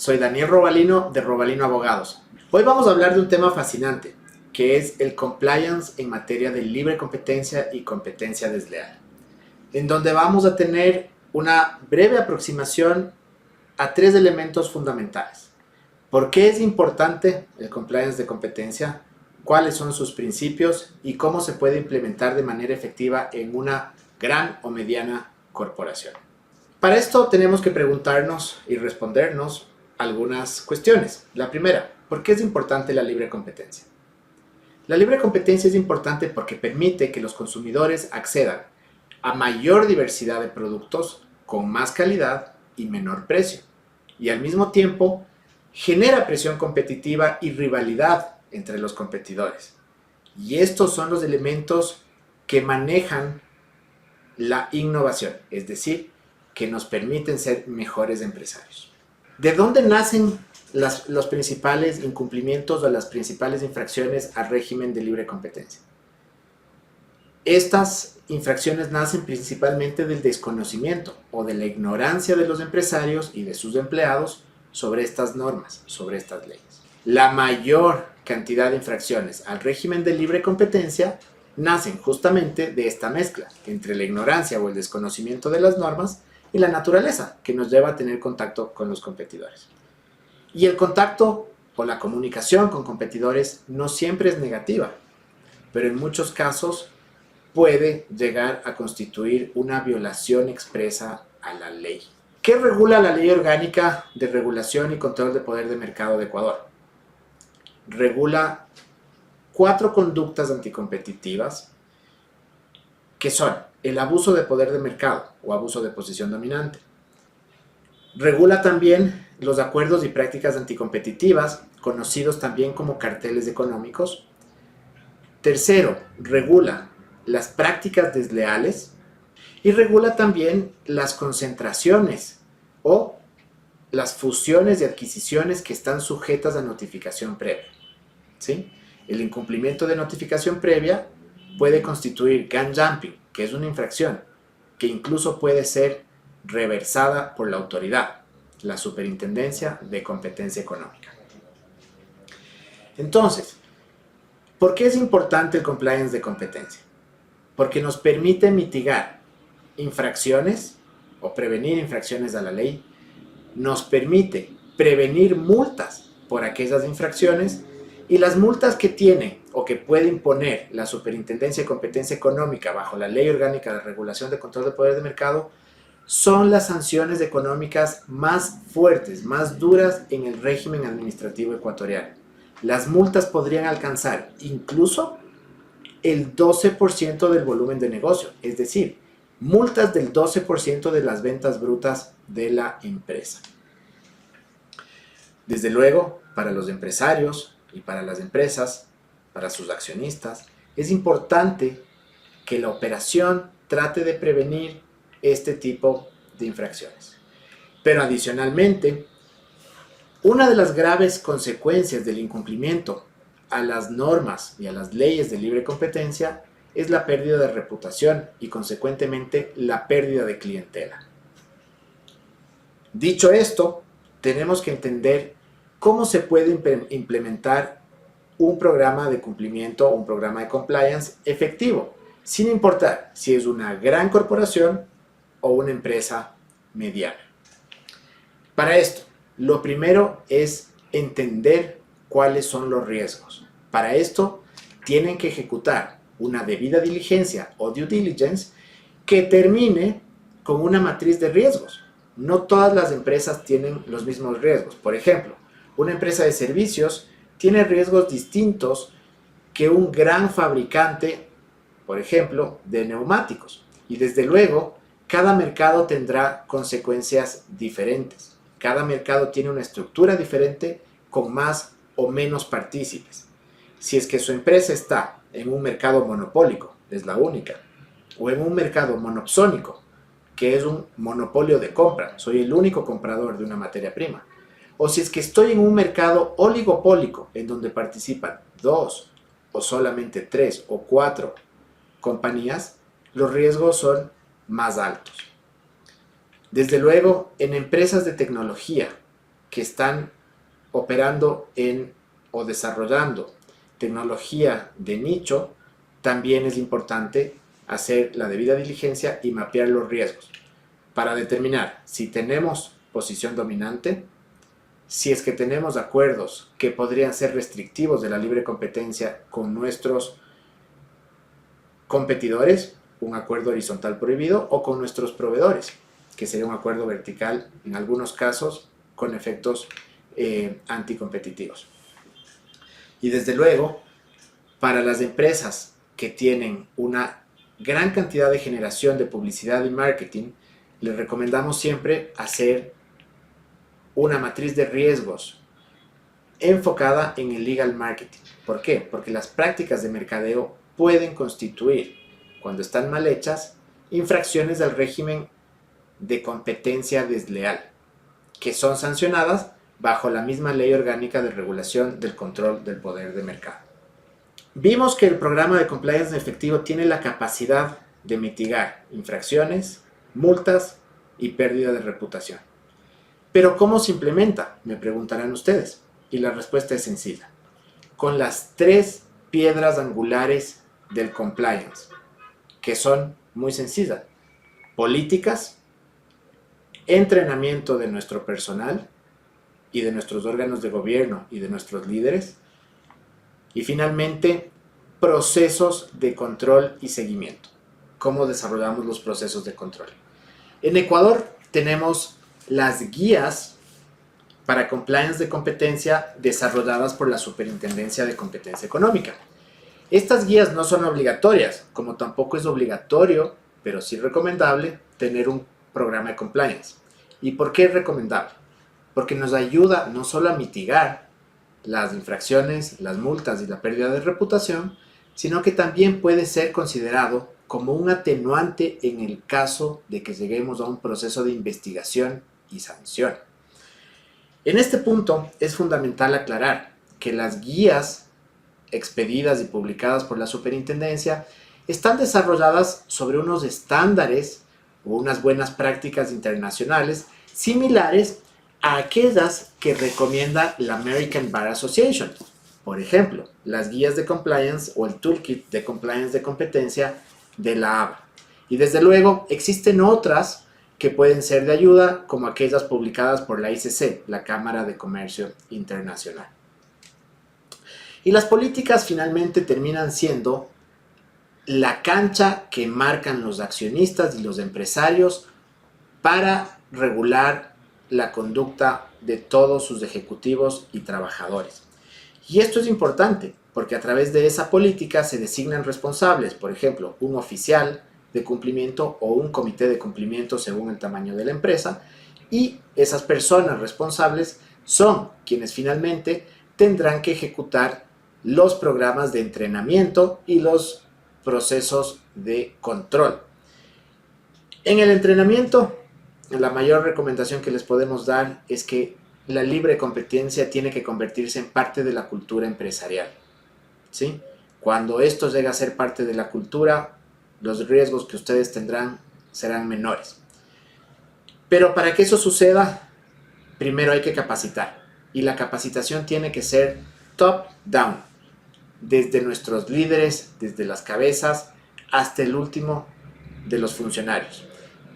Soy Daniel Robalino de Robalino Abogados. Hoy vamos a hablar de un tema fascinante, que es el compliance en materia de libre competencia y competencia desleal, en donde vamos a tener una breve aproximación a tres elementos fundamentales. ¿Por qué es importante el compliance de competencia? ¿Cuáles son sus principios? ¿Y cómo se puede implementar de manera efectiva en una gran o mediana corporación? Para esto tenemos que preguntarnos y respondernos algunas cuestiones. La primera, ¿por qué es importante la libre competencia? La libre competencia es importante porque permite que los consumidores accedan a mayor diversidad de productos con más calidad y menor precio. Y al mismo tiempo, genera presión competitiva y rivalidad entre los competidores. Y estos son los elementos que manejan la innovación, es decir, que nos permiten ser mejores empresarios. ¿De dónde nacen los principales incumplimientos o las principales infracciones al régimen de libre competencia? Estas infracciones nacen principalmente del desconocimiento o de la ignorancia de los empresarios y de sus empleados sobre estas normas, sobre estas leyes. La mayor cantidad de infracciones al régimen de libre competencia nacen justamente de esta mezcla entre la ignorancia o el desconocimiento de las normas y la naturaleza que nos lleva a tener contacto con los competidores. Y el contacto o la comunicación con competidores no siempre es negativa, pero en muchos casos puede llegar a constituir una violación expresa a la ley. ¿Qué regula la Ley Orgánica de Regulación y Control de Poder de Mercado de Ecuador? Regula 4 conductas anticompetitivas que son el abuso de poder de mercado o abuso de posición dominante. Regula también los acuerdos y prácticas anticompetitivas, conocidos también como carteles económicos. Tercero, regula las prácticas desleales y regula también las concentraciones o las fusiones y adquisiciones que están sujetas a notificación previa. ¿Sí? El incumplimiento de notificación previa puede constituir gun jumping, que es una infracción que incluso puede ser reversada por la autoridad, la Superintendencia de Competencia Económica. Entonces, ¿por qué es importante el compliance de competencia? Porque nos permite mitigar infracciones o prevenir infracciones a la ley, nos permite prevenir multas por aquellas infracciones y las multas que tiene o que puede imponer la Superintendencia de Competencia Económica bajo la Ley Orgánica de Regulación de Control de Poder de Mercado son las sanciones económicas más fuertes, más duras en el régimen administrativo ecuatoriano. Las multas podrían alcanzar incluso el 12% del volumen de negocio, es decir, multas del 12% de las ventas brutas de la empresa. Desde luego, para los empresarios y para las empresas, para sus accionistas, es importante que la operación trate de prevenir este tipo de infracciones. Pero adicionalmente, una de las graves consecuencias del incumplimiento a las normas y a las leyes de libre competencia es la pérdida de reputación y consecuentemente la pérdida de clientela. Dicho esto, tenemos que entender cómo se puede implementar un programa de cumplimiento o un programa de compliance efectivo, sin importar si es una gran corporación o una empresa mediana. Para esto, lo primero es entender cuáles son los riesgos. Para esto, tienen que ejecutar una debida diligencia o due diligence que termine con una matriz de riesgos. No todas las empresas tienen los mismos riesgos. Por ejemplo, una empresa de servicios tiene riesgos distintos que un gran fabricante, por ejemplo, de neumáticos. Y desde luego, cada mercado tendrá consecuencias diferentes. Cada mercado tiene una estructura diferente con más o menos partícipes. Si es que su empresa está en un mercado monopólico, es la única, o en un mercado monopsónico, que es un monopolio de compra, soy el único comprador de una materia prima, o si es que estoy en un mercado oligopólico, en donde participan 2 o solamente 3 o 4 compañías, los riesgos son más altos. Desde luego, en empresas de tecnología, que están operando en o desarrollando tecnología de nicho, también es importante hacer la debida diligencia y mapear los riesgos para determinar si tenemos posición dominante, si es que tenemos acuerdos que podrían ser restrictivos de la libre competencia con nuestros competidores, un acuerdo horizontal prohibido, o con nuestros proveedores, que sería un acuerdo vertical en algunos casos con efectos anticompetitivos. Y desde luego, para las empresas que tienen una gran cantidad de generación de publicidad y marketing, les recomendamos siempre hacer una matriz de riesgos enfocada en el legal marketing. ¿Por qué? Porque las prácticas de mercadeo pueden constituir, cuando están mal hechas, infracciones del régimen de competencia desleal, que son sancionadas bajo la misma Ley Orgánica de Regulación del Control del Poder de Mercado. Vimos que el programa de compliance efectivo tiene la capacidad de mitigar infracciones, multas y pérdida de reputación. ¿Pero cómo se implementa? Me preguntarán ustedes. Y la respuesta es sencilla. Con las 3 piedras angulares del compliance, que son muy sencillas. Políticas, entrenamiento de nuestro personal y de nuestros órganos de gobierno y de nuestros líderes. Y finalmente, procesos de control y seguimiento. ¿Cómo desarrollamos los procesos de control? En Ecuador tenemos las guías para compliance de competencia desarrolladas por la Superintendencia de Competencia Económica. Estas guías no son obligatorias, como tampoco es obligatorio, pero sí recomendable, tener un programa de compliance. ¿Y por qué es recomendable? Porque nos ayuda no solo a mitigar las infracciones, las multas y la pérdida de reputación, sino que también puede ser considerado como un atenuante en el caso de que lleguemos a un proceso de investigación y sanción. En este punto es fundamental aclarar que las guías expedidas y publicadas por la Superintendencia están desarrolladas sobre unos estándares o unas buenas prácticas internacionales similares a aquellas que recomienda la American Bar Association. Por ejemplo, las guías de compliance o el toolkit de compliance de competencia de la ABA. Y desde luego existen otras que pueden ser de ayuda, como aquellas publicadas por la ICC, la Cámara de Comercio Internacional. Y las políticas finalmente terminan siendo la cancha que marcan los accionistas y los empresarios para regular la conducta de todos sus ejecutivos y trabajadores. Y esto es importante porque a través de esa política se designan responsables, por ejemplo, un oficial de cumplimiento o un comité de cumplimiento según el tamaño de la empresa, y esas personas responsables son quienes finalmente tendrán que ejecutar los programas de entrenamiento y los procesos de control. En el entrenamiento, la mayor recomendación que les podemos dar es que la libre competencia tiene que convertirse en parte de la cultura empresarial, ¿sí? Cuando esto llega a ser parte de la cultura, los riesgos que ustedes tendrán serán menores. Pero para que eso suceda, primero hay que capacitar. Y la capacitación tiene que ser top-down, desde nuestros líderes, desde las cabezas, hasta el último de los funcionarios.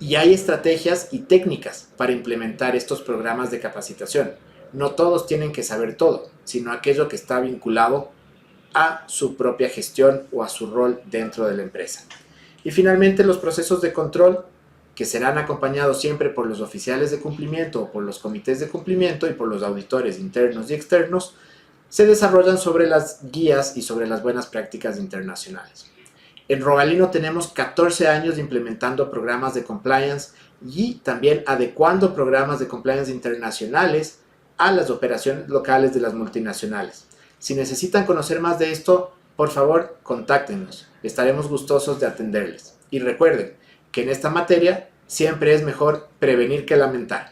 Y hay estrategias y técnicas para implementar estos programas de capacitación. No todos tienen que saber todo, sino aquello que está vinculado a su propia gestión o a su rol dentro de la empresa. Y finalmente los procesos de control, que serán acompañados siempre por los oficiales de cumplimiento o por los comités de cumplimiento y por los auditores internos y externos, se desarrollan sobre las guías y sobre las buenas prácticas internacionales. En Rogalino tenemos 14 años implementando programas de compliance y también adecuando programas de compliance internacionales a las operaciones locales de las multinacionales. Si necesitan conocer más de esto, por favor, contáctenos. Estaremos gustosos de atenderles. Y recuerden que en esta materia siempre es mejor prevenir que lamentar.